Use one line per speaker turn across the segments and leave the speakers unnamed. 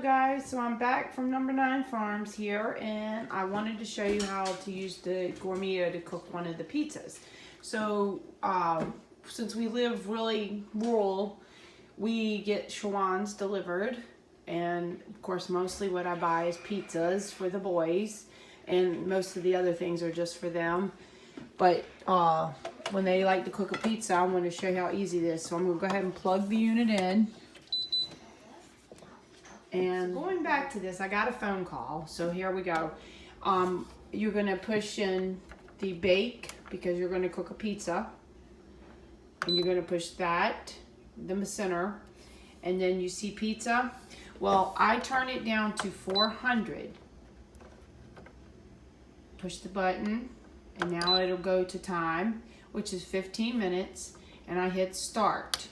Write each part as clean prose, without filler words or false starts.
guys, so I'm back from Number 9 Farms here, and I wanted to show you how to use the Gourmia to cook one of the pizzas. So since we live really rural, we get Schwans delivered, and of course mostly what I buy is pizzas for the boys, and most of the other things are just for them. But when they like to cook a pizza, I'm going to show you how easy it is. So I'm going to go ahead and plug the unit in. And going back to this, I got a phone call, so here we go. You're going to push in the bake because you're going to cook a pizza, and you're going to push that, the center, and then you see pizza. Well, I turn it down to 400. Push the button, and now it'll go to time, which is 15 minutes, and I hit start.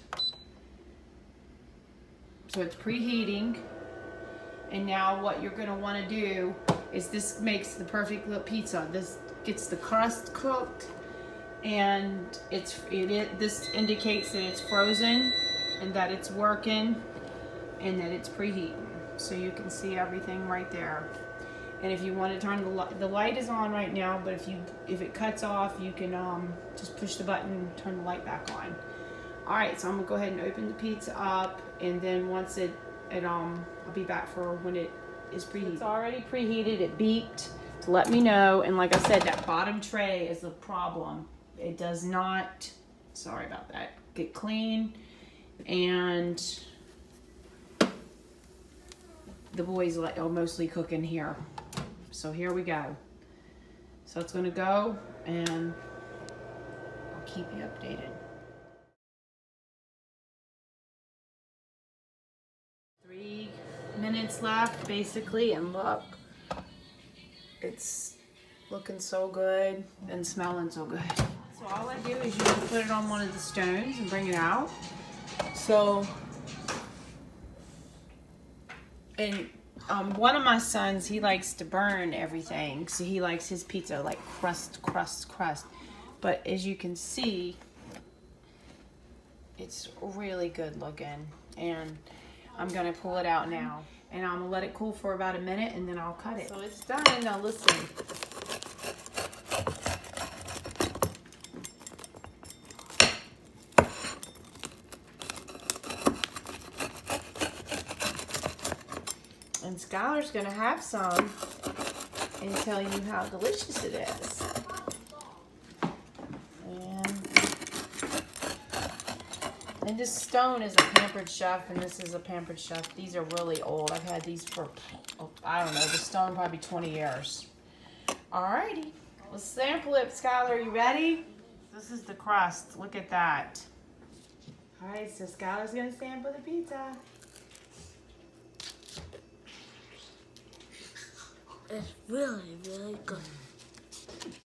So it's preheating. And now what you're going to want to do is, this makes the perfect little pizza. This gets the crust cooked, and this indicates that it's frozen and that it's working and that it's preheating. So you can see everything right there. And if you want to turn the light is on right now, but if it cuts off, you can just push the button and turn the light back on. All right, so I'm gonna go ahead and open the pizza up, and then once I'll be back for when it is preheated. It's already preheated. It beeped to let me know, and like I said, that bottom tray is the problem. It does not, sorry about that, get clean, and the boys are mostly cooking here. So here we go. So it's gonna go, and I'll keep you updated. 3 minutes left, basically, and look, it's looking so good and smelling so good. So all I do is you can put it on one of the stones and bring it out. So, and one of my sons, he likes to burn everything, so he likes his pizza like crust. But as you can see, it's really good looking, and I'm gonna pull it out now, and I'm gonna let it cool for about a minute, and then I'll cut it. So it's done. Now listen. And Skylar's gonna have some and tell you how delicious it is. And this stone is a Pampered Chef, and this is a Pampered Chef. These are really old. I've had these for, I don't know, the stone probably 20 years. Alrighty, let's sample it. Skylar, are you ready? This is the crust. Look at that. Alright, so Skylar's gonna sample the pizza.
It's really, really good.